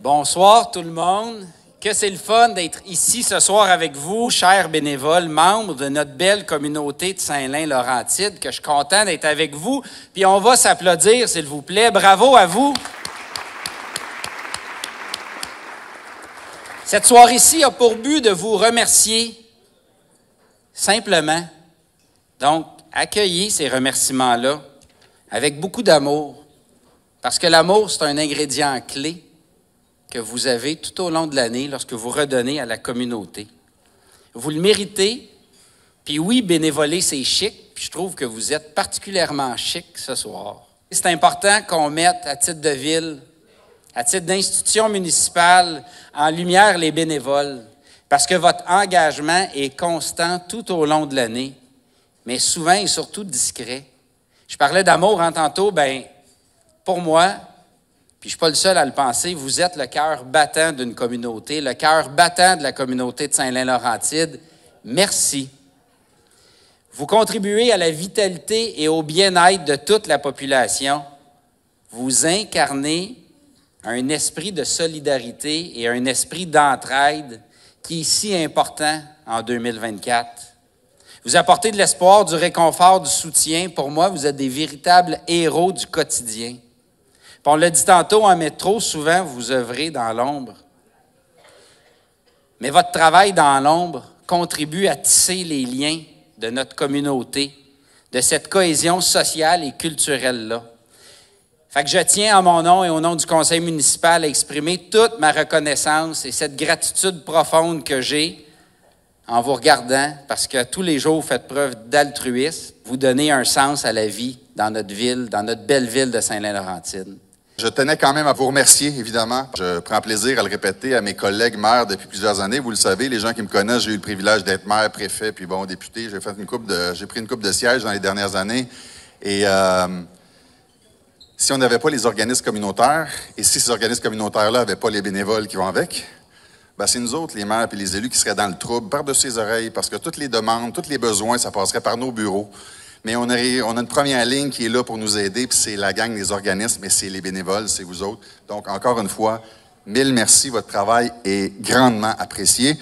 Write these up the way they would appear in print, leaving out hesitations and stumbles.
Bonsoir tout le monde. Que c'est le fun d'être ici ce soir avec vous, chers bénévoles, membres de notre belle communauté de Saint-Lin-Laurentide, que je suis content d'être avec vous. Puis on va s'applaudir, s'il vous plaît. Bravo à vous. Cette soirée-ci a pour but de vous remercier, simplement. Donc, accueillez ces remerciements-là avec beaucoup d'amour, parce que l'amour, c'est un ingrédient clé que vous avez tout au long de l'année lorsque vous redonnez à la communauté. Vous le méritez, puis oui, bénévoler, c'est chic, puis je trouve que vous êtes particulièrement chic ce soir. C'est important qu'on mette à titre de ville, à titre d'institution municipale, en lumière les bénévoles, parce que votre engagement est constant tout au long de l'année, mais souvent et surtout discret. Je parlais d'amour tantôt, pour moi, puis je ne suis pas le seul à le penser, vous êtes le cœur battant d'une communauté, le cœur battant de la communauté de Saint-Lin-Laurentide. Merci. Vous contribuez à la vitalité et au bien-être de toute la population. Vous incarnez un esprit de solidarité et un esprit d'entraide qui est si important en 2024. Vous apportez de l'espoir, du réconfort, du soutien. Pour moi, vous êtes des véritables héros du quotidien. Puis on l'a dit tantôt, en métro, souvent, vous œuvrez dans l'ombre. Mais votre travail dans l'ombre contribue à tisser les liens de notre communauté, de cette cohésion sociale et culturelle-là. Fait que je tiens en mon nom et au nom du conseil municipal à exprimer toute ma reconnaissance et cette gratitude profonde que j'ai en vous regardant, parce que tous les jours, vous faites preuve d'altruisme, vous donnez un sens à la vie dans notre ville, dans notre belle ville de Saint-Lin-Laurentide. Je tenais quand même à vous remercier, évidemment. Je prends plaisir à le répéter à mes collègues maires depuis plusieurs années. Vous le savez, les gens qui me connaissent, j'ai eu le privilège d'être maire, préfet, puis député. J'ai pris une coupe de sièges dans les dernières années. Et si on n'avait pas les organismes communautaires, et si ces organismes communautaires-là n'avaient pas les bénévoles qui vont avec, c'est nous autres, les maires et les élus, qui seraient dans le trouble, par-dessus les oreilles, parce que toutes les demandes, tous les besoins, ça passerait par nos bureaux. Mais on a une première ligne qui est là pour nous aider, puis c'est la gang des organismes, mais c'est les bénévoles, c'est vous autres. Donc, encore une fois, mille merci, votre travail est grandement apprécié.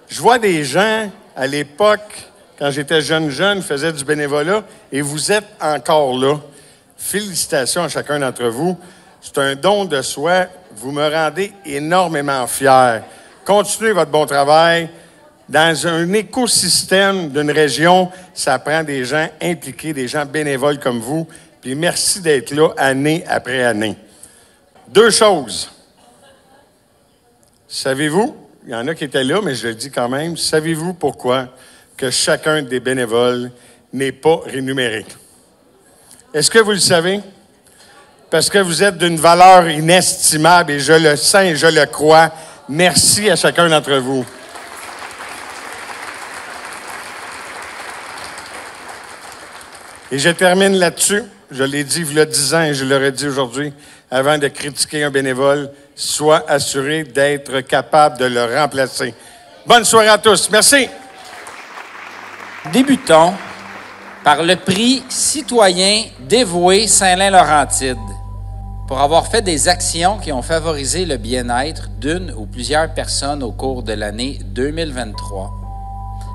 Je vois des gens, à l'époque, quand j'étais jeune, faisaient du bénévolat, et vous êtes encore là. Félicitations à chacun d'entre vous. C'est un don de soi. Vous me rendez énormément fier. Continuez votre bon travail. Dans un écosystème d'une région, ça prend des gens impliqués, des gens bénévoles comme vous. Puis merci d'être là année après année. Deux choses. Savez-vous, il y en a qui étaient là, mais je le dis quand même, savez-vous pourquoi que chacun des bénévoles n'est pas rémunéré? Est-ce que vous le savez? Parce que vous êtes d'une valeur inestimable et je le sens et je le crois. Merci à chacun d'entre vous. Et je termine là-dessus. Je l'ai dit il y a 10 ans et je l'aurais dit aujourd'hui. Avant de critiquer un bénévole, sois assuré d'être capable de le remplacer. Bonne soirée à tous. Merci. Débutons par le prix citoyen dévoué Saint-Lin-Laurentide pour avoir fait des actions qui ont favorisé le bien-être d'une ou plusieurs personnes au cours de l'année 2023.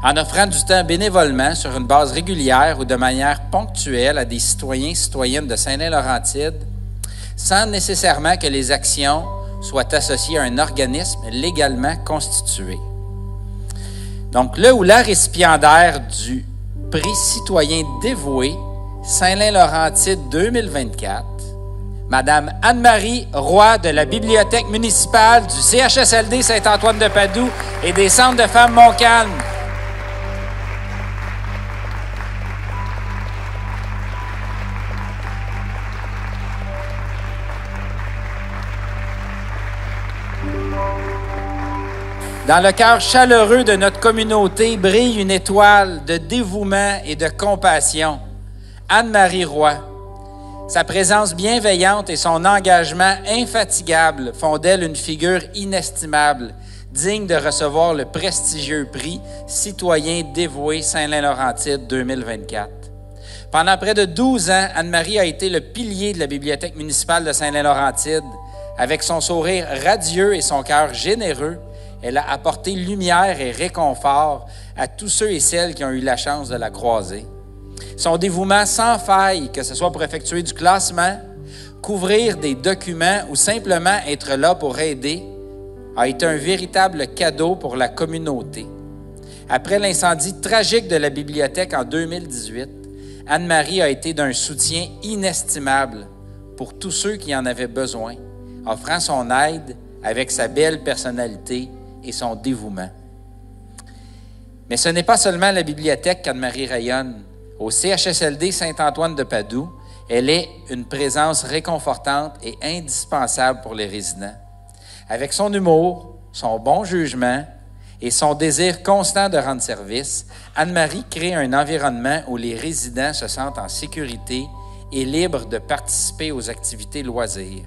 En offrant du temps bénévolement sur une base régulière ou de manière ponctuelle à des citoyens et citoyennes de Saint-Lin-Laurentide, sans nécessairement que les actions soient associées à un organisme légalement constitué. Donc, le ou la récipiendaire du prix citoyen dévoué Saint-Lin-Laurentide 2024, Madame Anne-Marie Roy de la Bibliothèque municipale du CHSLD Saint-Antoine-de-Padoue et des Centres de femmes Montcalm. Dans le cœur chaleureux de notre communauté brille une étoile de dévouement et de compassion. Anne-Marie Roy. Sa présence bienveillante et son engagement infatigable font d'elle une figure inestimable, digne de recevoir le prestigieux prix Citoyen dévoué Saint-Lin-Laurentide 2024. Pendant près de 12 ans, Anne-Marie a été le pilier de la Bibliothèque municipale de Saint-Lin-Laurentide. Avec son sourire radieux et son cœur généreux, elle a apporté lumière et réconfort à tous ceux et celles qui ont eu la chance de la croiser. Son dévouement sans faille, que ce soit pour effectuer du classement, couvrir des documents ou simplement être là pour aider, a été un véritable cadeau pour la communauté. Après l'incendie tragique de la bibliothèque en 2018, Anne-Marie a été d'un soutien inestimable pour tous ceux qui en avaient besoin, offrant son aide avec sa belle personnalité et son dévouement. Mais ce n'est pas seulement la bibliothèque qu'Anne-Marie rayonne. Au CHSLD Saint-Antoine de Padoue, elle est une présence réconfortante et indispensable pour les résidents. Avec son humour, son bon jugement et son désir constant de rendre service, Anne-Marie crée un environnement où les résidents se sentent en sécurité et libres de participer aux activités loisirs.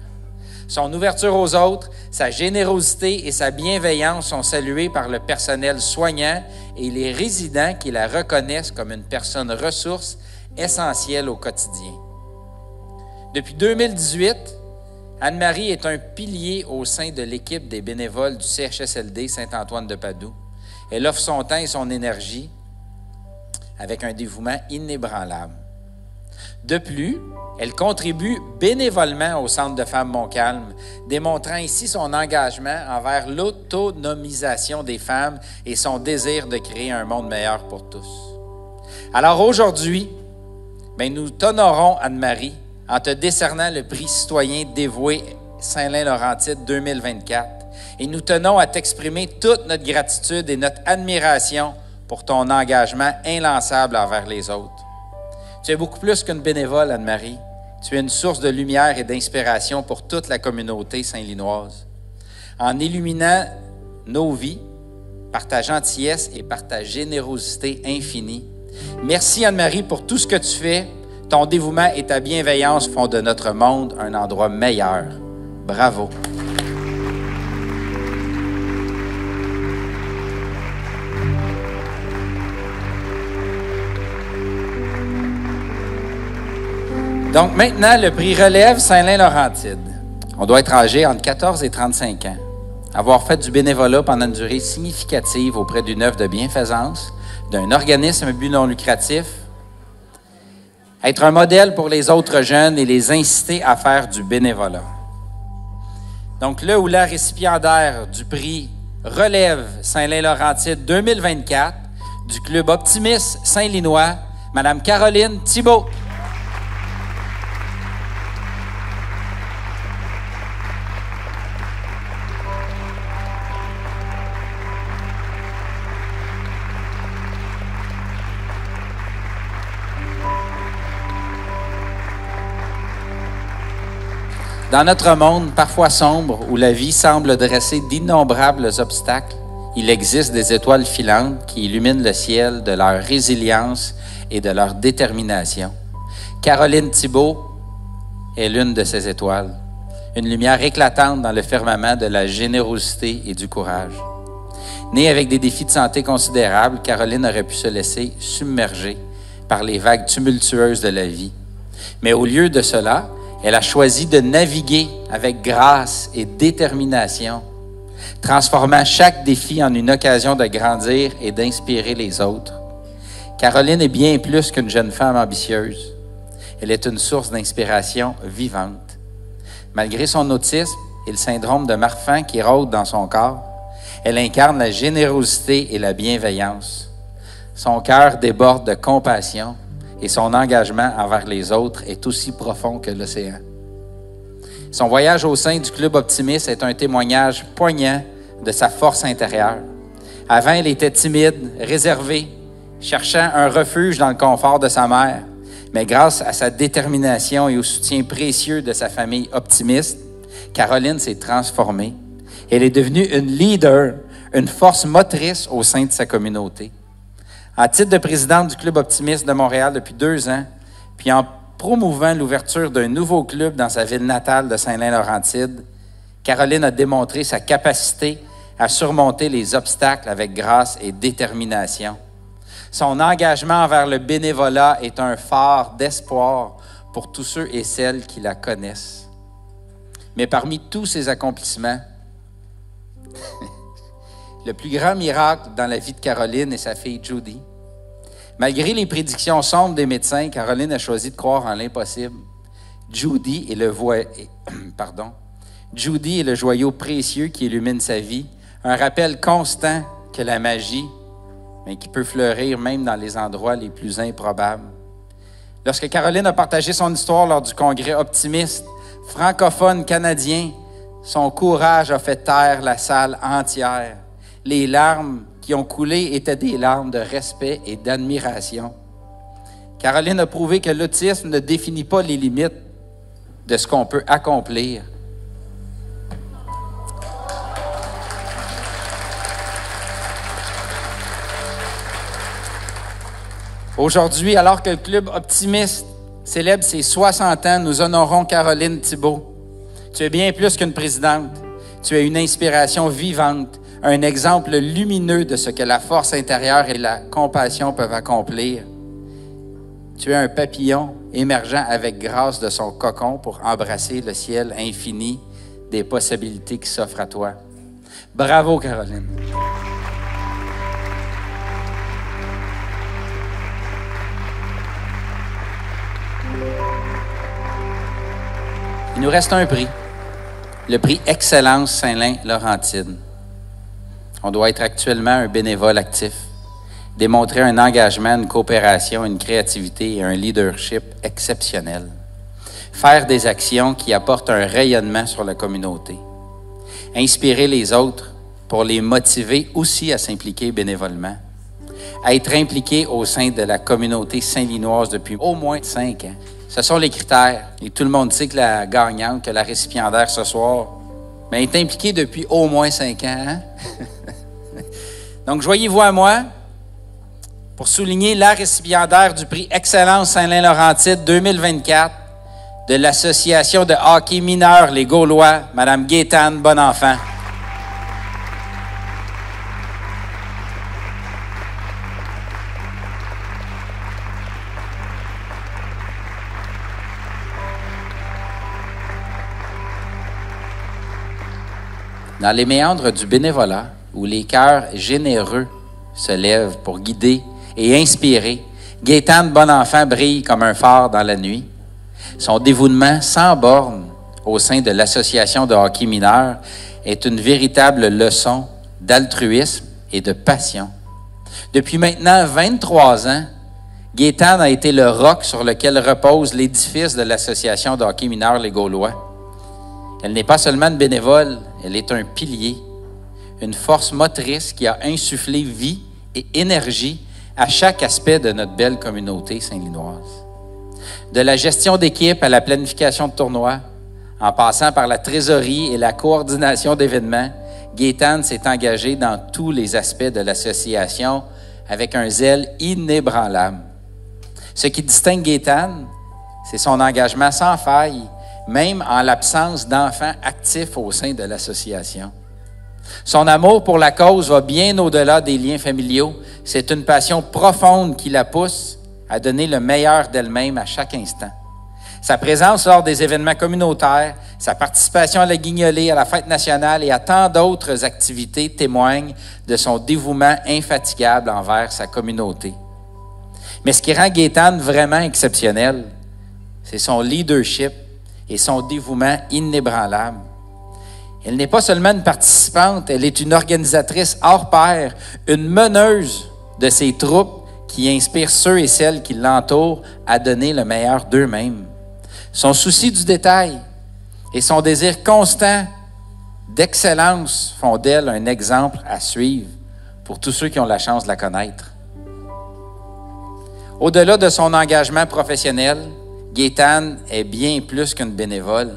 Son ouverture aux autres, sa générosité et sa bienveillance sont saluées par le personnel soignant et les résidents qui la reconnaissent comme une personne ressource essentielle au quotidien. Depuis 2018, Anne-Marie est un pilier au sein de l'équipe des bénévoles du CHSLD Saint-Antoine de Padoue. Elle offre son temps et son énergie avec un dévouement inébranlable. De plus, elle contribue bénévolement au Centre de femmes Montcalm, démontrant ainsi son engagement envers l'autonomisation des femmes et son désir de créer un monde meilleur pour tous. Alors aujourd'hui, nous t'honorons, Anne-Marie, en te décernant le prix citoyen dévoué Saint-Lin-Laurentide 2024. Et nous tenons à t'exprimer toute notre gratitude et notre admiration pour ton engagement inlassable envers les autres. Tu es beaucoup plus qu'une bénévole, Anne-Marie. Tu es une source de lumière et d'inspiration pour toute la communauté saint-linoise. En illuminant nos vies par ta gentillesse et par ta générosité infinie. Merci, Anne-Marie, pour tout ce que tu fais. Ton dévouement et ta bienveillance font de notre monde un endroit meilleur. Bravo. Donc maintenant, le prix relève Saint-Lin-Laurentide. On doit être âgé entre 14 et 35 ans, avoir fait du bénévolat pendant une durée significative auprès d'une œuvre de bienfaisance, d'un organisme à but non lucratif, être un modèle pour les autres jeunes et les inciter à faire du bénévolat. Donc le ou la récipiendaire du prix relève Saint-Lin-Laurentide 2024 du Club Optimiste Saint-Linois, Mme Caroline Thibault. Dans notre monde parfois sombre, où la vie semble dresser d'innombrables obstacles, il existe des étoiles filantes qui illuminent le ciel de leur résilience et de leur détermination. Caroline Thibault est l'une de ces étoiles, une lumière éclatante dans le firmament de la générosité et du courage. Née avec des défis de santé considérables, Caroline aurait pu se laisser submerger par les vagues tumultueuses de la vie. Mais au lieu de cela, elle a choisi de naviguer avec grâce et détermination, transformant chaque défi en une occasion de grandir et d'inspirer les autres. Caroline est bien plus qu'une jeune femme ambitieuse. Elle est une source d'inspiration vivante. Malgré son autisme et le syndrome de Marfan qui rôde dans son corps, elle incarne la générosité et la bienveillance. Son cœur déborde de compassion et son engagement envers les autres est aussi profond que l'océan. Son voyage au sein du Club Optimiste est un témoignage poignant de sa force intérieure. Avant, elle était timide, réservée, cherchant un refuge dans le confort de sa mère. Mais grâce à sa détermination et au soutien précieux de sa famille optimiste, Caroline s'est transformée. Elle est devenue une leader, une force motrice au sein de sa communauté. En titre de présidente du Club Optimiste de Montréal depuis 2 ans, puis en promouvant l'ouverture d'un nouveau club dans sa ville natale de Saint-Lin-Laurentide, Caroline a démontré sa capacité à surmonter les obstacles avec grâce et détermination. Son engagement envers le bénévolat est un phare d'espoir pour tous ceux et celles qui la connaissent. Mais parmi tous ces accomplissements, le plus grand miracle dans la vie de Caroline et sa fille Judy, malgré les prédictions sombres des médecins, Caroline a choisi de croire en l'impossible. Judy est le joyau précieux qui illumine sa vie, un rappel constant que la magie, mais qui peut fleurir même dans les endroits les plus improbables. Lorsque Caroline a partagé son histoire lors du congrès optimiste, francophone canadien, son courage a fait taire la salle entière. Les larmes qui ont coulé étaient des larmes de respect et d'admiration. Caroline a prouvé que l'autisme ne définit pas les limites de ce qu'on peut accomplir. Aujourd'hui, alors que le Club Optimiste célèbre ses 60 ans, nous honorons Caroline Thibault. Tu es bien plus qu'une présidente. Tu es une inspiration vivante, un exemple lumineux de ce que la force intérieure et la compassion peuvent accomplir. Tu es un papillon émergeant avec grâce de son cocon pour embrasser le ciel infini des possibilités qui s'offrent à toi. Bravo, Caroline. Il nous reste un prix, le prix Excellence Saint-Lin-Laurentide. On doit être actuellement un bénévole actif, démontrer un engagement, une coopération, une créativité et un leadership exceptionnel. Faire des actions qui apportent un rayonnement sur la communauté. Inspirer les autres pour les motiver aussi à s'impliquer bénévolement. Être impliqué au sein de la communauté saint-linoise depuis au moins 5 ans. Ce sont les critères. Et tout le monde sait que la gagnante, que la récipiendaire ce soir, est impliquée depuis au moins 5 ans. Hein? Donc, joignez-vous à moi pour souligner la récipiendaire du prix Excellence Saint-Lin-Laurentide 2024 de l'Association de hockey mineur Les Gaulois, Mme Gaétane Bonenfant. Dans les méandres du bénévolat, où les cœurs généreux se lèvent pour guider et inspirer, Gaétane Bonenfant brille comme un phare dans la nuit. Son dévouement sans borne au sein de l'Association de hockey mineur est une véritable leçon d'altruisme et de passion. Depuis maintenant 23 ans, Gaétane a été le roc sur lequel repose l'édifice de l'Association de hockey mineur Les Gaulois. Elle n'est pas seulement une bénévole, elle est un pilier, une force motrice qui a insufflé vie et énergie à chaque aspect de notre belle communauté saint-linoise. De la gestion d'équipe à la planification de tournois, en passant par la trésorerie et la coordination d'événements, Gaétane s'est engagée dans tous les aspects de l'association avec un zèle inébranlable. Ce qui distingue Gaétane, c'est son engagement sans faille, même en l'absence d'enfants actifs au sein de l'association. Son amour pour la cause va bien au-delà des liens familiaux. C'est une passion profonde qui la pousse à donner le meilleur d'elle-même à chaque instant. Sa présence lors des événements communautaires, sa participation à la guignolée, à la fête nationale et à tant d'autres activités témoignent de son dévouement infatigable envers sa communauté. Mais ce qui rend Gaétane vraiment exceptionnelle, c'est son leadership et son dévouement inébranlable. Elle n'est pas seulement une participante, elle est une organisatrice hors pair, une meneuse de ses troupes qui inspire ceux et celles qui l'entourent à donner le meilleur d'eux-mêmes. Son souci du détail et son désir constant d'excellence font d'elle un exemple à suivre pour tous ceux qui ont la chance de la connaître. Au-delà de son engagement professionnel, Gaétane est bien plus qu'une bénévole.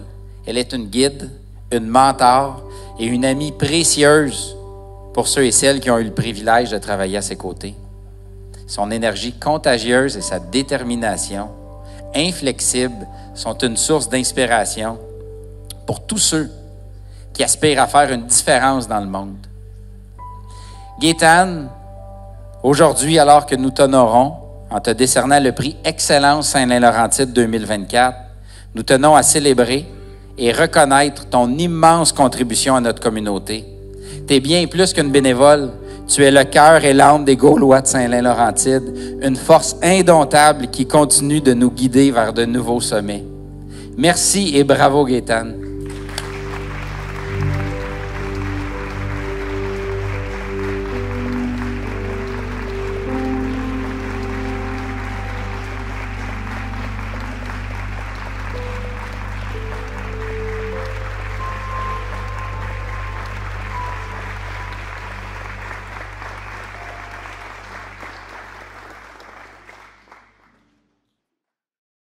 Elle est une guide, une mentor et une amie précieuse pour ceux et celles qui ont eu le privilège de travailler à ses côtés. Son énergie contagieuse et sa détermination inflexible sont une source d'inspiration pour tous ceux qui aspirent à faire une différence dans le monde. Gaétane, aujourd'hui, alors que nous t'honorons en te décernant le prix Excellence Saint-Lin-Laurentide 2024, nous tenons à célébrer et reconnaître ton immense contribution à notre communauté. Tu es bien plus qu'une bénévole. Tu es le cœur et l'âme des Gaulois de Saint-Lin-Laurentide, une force indomptable qui continue de nous guider vers de nouveaux sommets. Merci et bravo, Gaétane.